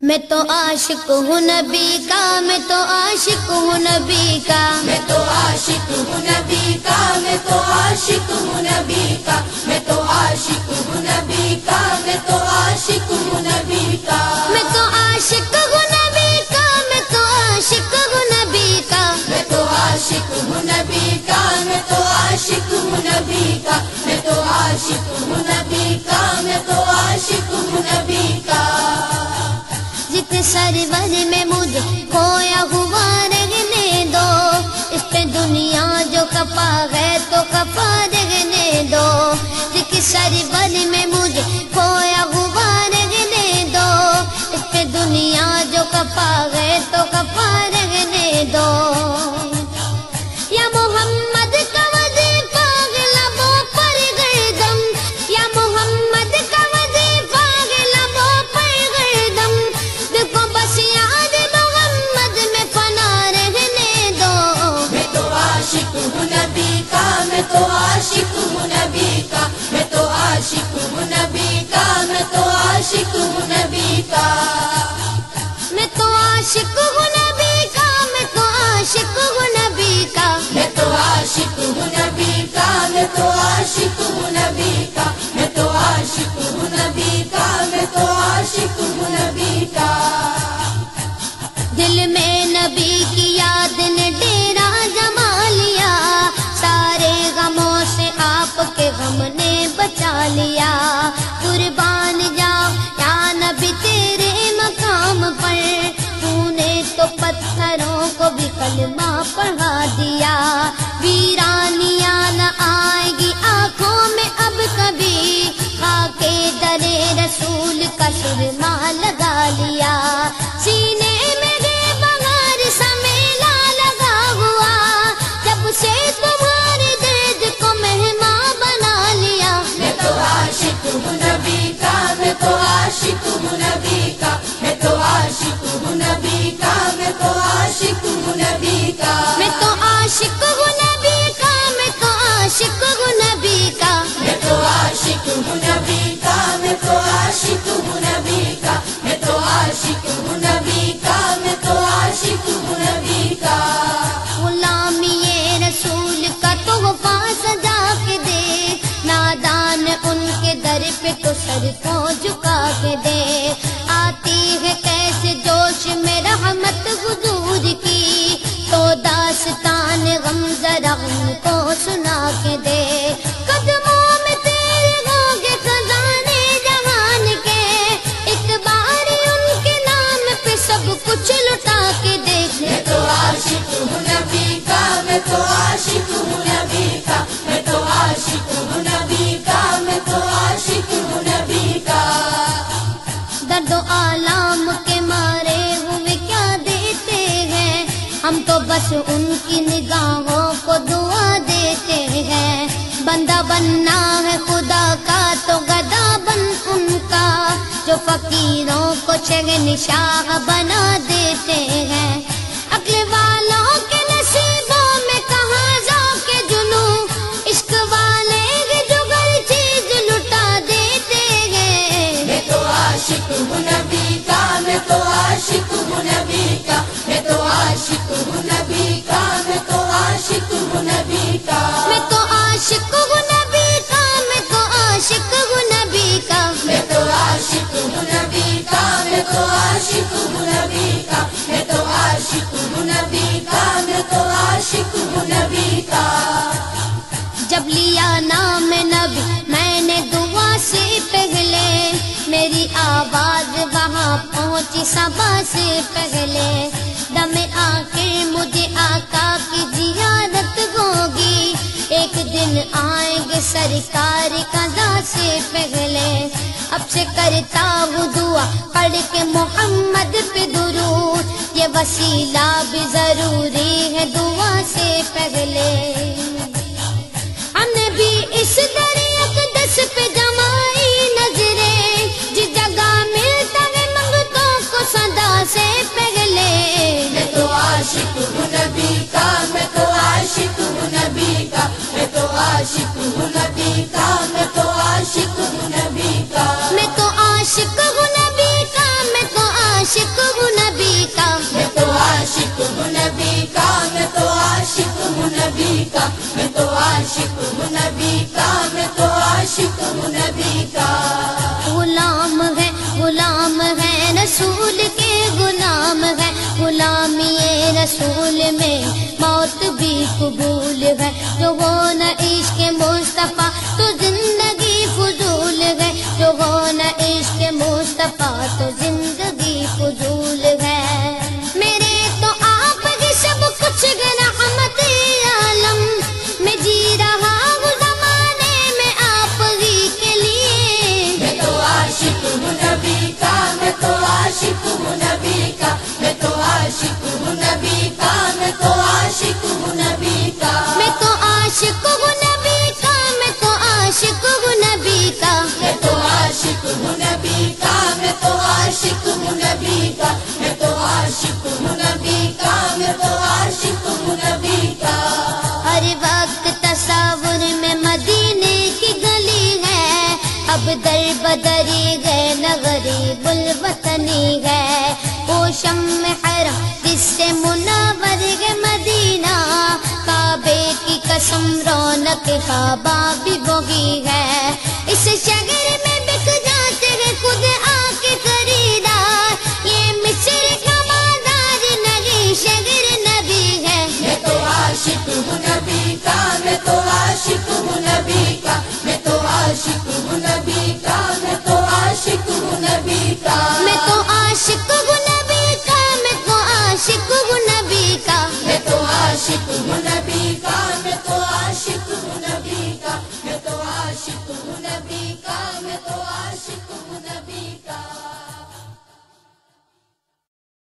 میں تو عاشق ہوں نبی کا، میں تو عاشق ہوں نبی کا، میں تو عاشق ہوں نبی کا، میں تو عاشق ہوں نبی کا، میں تو عاشق ہوں نبی کا، میں تو عاشق ہوں نبی کا، میں تو عاشق ہوں نبی کا، میں تو عاشق ہوں نبی کا، میں تو عاشق ہوں نبی کا، میں تو عاشق ہوں نبی کا، میں تو عاشق ہوں نبی کا، میں تو عاشق ہوں نبی کا، جتنے سرور میں مجھے کھویا ہوا رہنے دو، اس پہ دنیا جو خفا ہے تو خفا رہنے دو، جتنے سرور میں مجھے کھویا ہوا رہنے دو، اس پہ دنیا جو خفا ہے تو خفا رہنے دو، یا محمد کا وظیفہ لبوں پر گردم، یا محمد کا وظیفہ لبوں پر گردم، دیکھو بس یاد محمد میں فنا رہنے دو، میں تو عاشق ہوں نبی کا، میں تو عاشق ہوں نبی کا، میں تو عاشق ہوں نبی کا، میں تو عاشق ہوں نبی کا، میں تو عاشق ہوں نبی کا، میں تو عاشق ہوں نبی کا، میں تو عاشق ہوں نبی کا، میں تو عاشق ہوں نبی کا، میں تو عاشق ہوں نبی کا، میں تو عاشق ہوں نبی کا، دل میں نبی کی یاد نے ڈیرا جما لیا، سارے غموں سے آپ کے غم نے بچا لیا، قربان جاؤ یا نبی تیرے مقام پر، تو نے تو پتھروں کو بھی کلمہ پڑھا دیا، ویرانیاں نہ آئے گی آنکھوں میں اب کبھی، خاک درے رسول کا سرما لگا لیا، سینے میں بے بغیر سمیلا لگا ہوا، جب سے تمہاری درد کو مہمان بنا لیا، میں تو عاشق ہوں نبی کا، میں تو عاشق ہوں نبی کا، میں تو عاشق ہوں نبی کا، میں تو عاشق ہوں نبی کا، میں تو عاشق ہوں نبی کا، میں تو عاشق ہوں نبی کا، میں تو عاشق ہوں نبی کا، میں تو عاشق ہوں نبی کا، میں تو عاشق ہوں نبی کا، میں تو عاشق ہوں نبی کا، غلامی رسول کا تحفہ سجا کے دے، نادان ان کے در پہ تو سر کو جھکا کے دے، آتی ہے کیسے جوش میں رحمت حضور کی، تو داستان غم ذرا ان کو سنا کے دے، قدموں میں تیرے ہوگے خزانے جہان کے، ایک بار ان کے نام پہ سب کچھ لٹا کے دیکھ، میں تو عاشق ہوں نبی کا، میں تو عاشق ہوں نبی کا، میں تو عاشق ہوں نبی کا، میں تو عاشق ہوں نبی کا، درد و آلام کے مارے ہوئے کیا دیتے ہیں، ہم تو بس ان کی نگاہوں کو دعا دیتے ہیں، بندہ بننا ہے خدا کا تو گدا بن ان کا، جو فقیروں کو شہنشاہ بنا دیتے ہیں، عقل والوں کے نصیبوں میں کہاں ذوق جنوں، عشق والے جو ہر چیز لٹا دیتے ہیں، میں تو عاشق ہوں نبی کا، میں تو عاشق ہوں نبی کا، میں تو عاشق ہوں نبی کا، میں تو عاشق ہوں نبی کا، میں تو عاشق ہوں نبی کا، میں تو عاشق ہوں نبی کا، میں تو عاشق ہوں نبی کا، میں تو عاشق ہوں نبی کا، میں تو عاشق ہوں نبی کا، میں تو عاشق ہوں نبی کا، جب لیا نام نبی میں نے دعا سے پہلے، میری آواز وہاں پہنچی صبا سے پہلے، دم آخر مجھے آقا کی زیارت ہوگی، ایک دن آئیں گے سرکار قضا سے پہلے، اب سے کرتا ہوں دعا پڑھ کے محمد پہ درود، یہ وسیلہ بھی ضروری ہے دعا سے پہلے، ہم نے بھی اس دریا اقدس پہ جمائی نظریں، جس جگہ ملتا ہے منگتوں کو صدا سے پہلے، میں تو عاشق ہوں نبی کا، میں تو عاشق ہوں نبی کا، میں تو عاشق ہوں نبی کا، میں تو عاشق ہوں نبی کا، میں تو عاشق ہوں نبی کا، میں تو عاشق عاشق ہوں نبی کا، میں تو عاشق ہوں نبی کا۔ غلام ہے رسول کے غلام ہے، غلامی رسول میں موت بھی قبول ہے۔ جو ہو نہ عشق مصطفیٰ تو زندگی فضول ہے، جو ہو نہ عشق مصطفیٰ تو زندگی فضول ہے۔ میرے تو آپ کی سب کچھ رحمت عالم، میں جی رہا ہوں زمانے میں آپ ہی کے لیے۔ میں تو عاشق ہوں نبی کا، میں تو عاشق ہوں نبی کا، میں تو عاشق ہوں نبی کا، میں تو عاشق ہوں نبی کا۔ میں تو عاشق ہوں نبی کا، میں تو عاشق ہوں نبی کا۔ میں تو عاشق ہوں نبی کا، میں تو عاشق ہوں نبی کا، میں تو عاشق ہوں نبی کا، میں تو عاشق ہوں نبی کا۔ ہر وقت تصور میں مدینے کی گلی ہے، اب در بدری گئے نہ غریب الوطنی ہے۔ وہ شمع حرم جس سے منور ہے مدینہ، کعبے کی قسم رونق کعبہ بھی وہی ہے۔ اس شہر